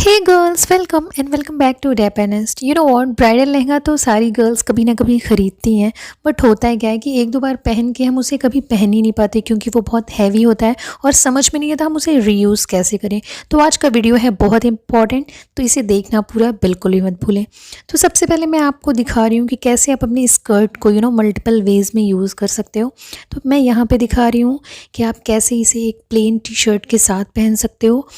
Hey girls, welcome back to dappernest। You know what, bridal lehenga तो सारी girls कभी ना कभी ख़रीदती हैं। बट होता है क्या है कि एक दो बार पहन के हम उसे कभी पहन ही नहीं पाते क्योंकि वो बहुत हैवी होता है और समझ में नहीं आता हम उसे रीयूज़ कैसे करें। तो आज का वीडियो है बहुत इंपॉर्टेंट, तो इसे देखना पूरा बिल्कुल भी मत भूलें। तो सबसे पहले मैं आपको दिखा रही हूँ कि कैसे आप अपनी स्कर्ट को मल्टीपल वेज़ में यूज़ कर सकते हो। तो मैं यहाँ पर दिखा रही हूँ कि आप कैसे इसे एक प्लेन टी शर्ट के साथ पहन सकते हो।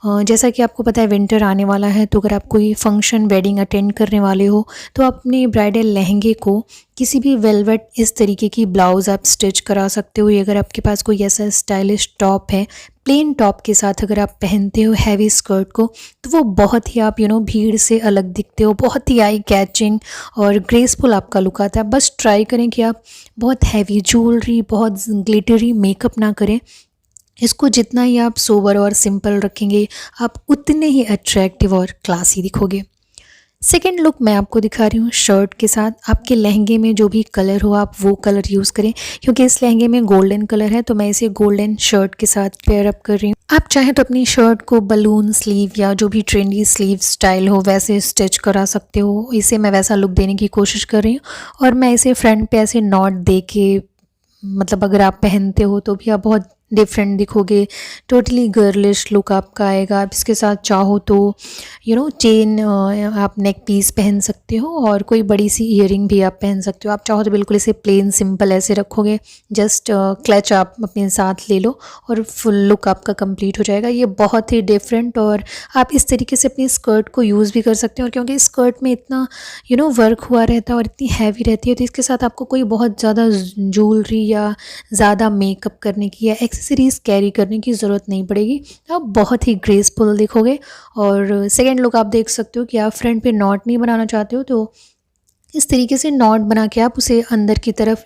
जैसा कि आपको पता है विंटर आने वाला है, तो अगर आप कोई फंक्शन वेडिंग अटेंड करने वाले हो तो आप अपने ब्राइडल लहंगे को किसी भी वेलवेट इस तरीके की ब्लाउज़ आप स्टिच करा सकते हो। या अगर आपके पास कोई ऐसा स्टाइलिश टॉप है, प्लेन टॉप के साथ अगर आप पहनते हो हैवी स्कर्ट को, तो वो बहुत ही आप भीड़ से अलग दिखते हो, बहुत ही आई कैचिंग और ग्रेसफुल आपका लुक आता है। बस ट्राई करें कि आप बहुत हैवी ज्वेलरी, बहुत ग्लिटरी मेकअप ना करें। इसको जितना ही आप सोबर और सिंपल रखेंगे, आप उतने ही अट्रैक्टिव और क्लासी दिखोगे। सेकेंड लुक मैं आपको दिखा रही हूँ शर्ट के साथ। आपके लहंगे में जो भी कलर हो आप वो कलर यूज़ करें, क्योंकि इस लहंगे में गोल्डन कलर है, तो मैं इसे गोल्डन शर्ट के साथ पेयर अप कर रही हूँ। आप चाहें तो अपनी शर्ट को बलून स्लीव या जो भी ट्रेंडी स्लीव स्टाइल हो वैसे स्टिच करा सकते हो। इसे मैं वैसा लुक देने की कोशिश कर रही हूँ और मैं इसे फ्रंट पे ऐसे नॉट दे के, मतलब अगर आप पहनते हो तो भी आप बहुत डिफरेंट दिखोगे। टोटली गर्लिश लुक आपका आएगा। आप इसके साथ चाहो तो चेन आप नेक पीस पहन सकते हो और कोई बड़ी सी ईयरिंग भी आप पहन सकते हो। आप चाहो तो बिल्कुल इसे प्लेन सिंपल ऐसे रखोगे, जस्ट क्लच आप अपने साथ ले लो और फुल लुक आपका कंप्लीट हो जाएगा। ये बहुत ही डिफरेंट, और आप इस तरीके से अपनी स्कर्ट को यूज़ भी कर सकते हो। और क्योंकि स्कर्ट में इतना वर्क हुआ रहता है और इतनी हैवी रहती है, तो इसके साथ आपको कोई बहुत ज़्यादा ज्वेलरी या ज़्यादा मेकअप करने की या एक्सेसरीज़ कैरी करने की ज़रूरत नहीं पड़ेगी। आप बहुत ही ग्रेसफुल दिखोगे। और सेकेंड लुक आप देख सकते हो कि आप फ्रंट पे नॉट नहीं बनाना चाहते हो, तो इस तरीके से नॉट बना के आप उसे अंदर की तरफ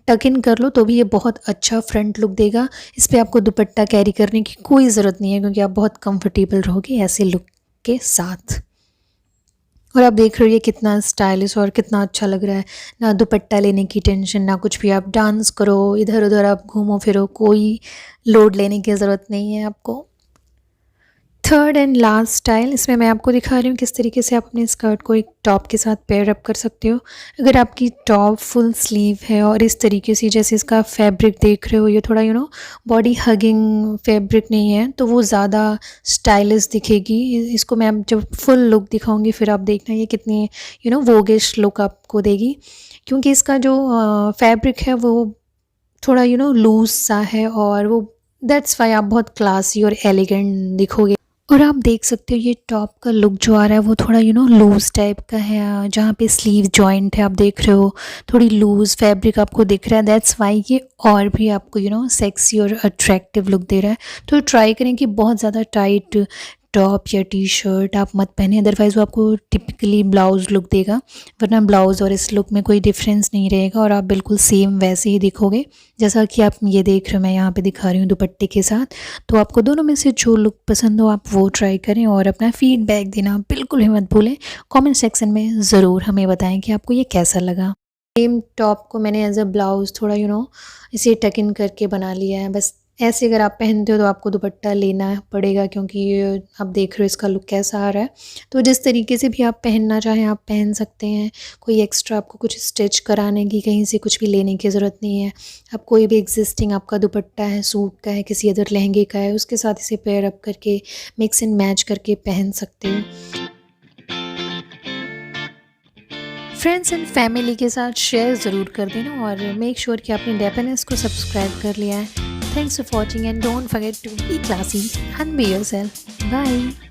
टक इन कर लो, तो भी ये बहुत अच्छा फ्रंट लुक देगा। इस पर आपको दुपट्टा कैरी करने की कोई ज़रूरत नहीं है, क्योंकि आप बहुत कंफर्टेबल रहोगे ऐसे लुक के साथ। और आप देख रहे हो ये कितना स्टाइलिश और कितना अच्छा लग रहा है। ना दुपट्टा लेने की टेंशन, ना कुछ भी। आप डांस करो, इधर उधर आप घूमो फिरो, कोई लोड लेने की ज़रूरत नहीं है आपको। थर्ड एंड लास्ट स्टाइल, इसमें मैं आपको दिखा रही हूँ किस तरीके से आप अपने स्कर्ट को एक टॉप के साथ पेयर अप कर सकते हो। अगर आपकी टॉप फुल स्लीव है और इस तरीके से जैसे इसका फैब्रिक देख रहे हो, ये थोड़ा बॉडी हगिंग फैब्रिक नहीं है, तो वो ज़्यादा स्टाइलिश दिखेगी। इसको मैं जब फुल लुक दिखाऊंगी फिर आप देखना ये कितनी वोगिश लुक आपको देगी, क्योंकि इसका जो फैब्रिक है वो थोड़ा लूज सा है, और वो दैट्स वाई आप बहुत क्लासी और एलिगेंट दिखोगे। और आप देख सकते हो ये टॉप का लुक जो आ रहा है वो थोड़ा लूज़ टाइप का है। जहाँ पे स्लीव जॉइंट है आप देख रहे हो, थोड़ी लूज़ फैब्रिक आपको दिख रहा है। दैट्स वाई ये और भी आपको सेक्सी और अट्रैक्टिव लुक दे रहा है। तो ट्राई करें कि बहुत ज़्यादा टाइट टॉप या टी शर्ट आप मत पहने, अदरवाइज़ वो आपको टिपिकली ब्लाउज़ लुक देगा। वरना ब्लाउज़ और इस लुक में कोई डिफरेंस नहीं रहेगा और आप बिल्कुल सेम वैसे ही दिखोगे जैसा कि आप ये देख रहे हो। मैं यहाँ पे दिखा रही हूँ दुपट्टे के साथ। तो आपको दोनों में से जो लुक पसंद हो आप वो ट्राई करें और अपना फीडबैक देना बिल्कुल भी मत भूलें। कमेंट सेक्शन में ज़रूर हमें बताएं कि आपको ये कैसा लगा। सेम टॉप को मैंने एज अ ब्लाउज़ थोड़ा इसे टक इन करके बना लिया है। बस ऐसे अगर आप पहनते हो तो आपको दुपट्टा लेना पड़ेगा, क्योंकि आप देख रहे हो इसका लुक कैसा आ रहा है। तो जिस तरीके से भी आप पहनना चाहें आप पहन सकते हैं। कोई एक्स्ट्रा आपको कुछ स्टिच कराने की, कहीं से कुछ भी लेने की ज़रूरत नहीं है। आप कोई भी एग्जिस्टिंग आपका दुपट्टा है, सूट का है, किसी अदर लहंगे का है, उसके साथ इसे पेयर अप करके मिक्स एंड मैच करके पहन सकते हो। फ्रेंड्स एंड फैमिली के साथ शेयर ज़रूर कर देना और मेक श्योर कि आपने dappernest को सब्सक्राइब कर लिया है। Thanks for watching and don't forget to be classy and be yourself. Bye.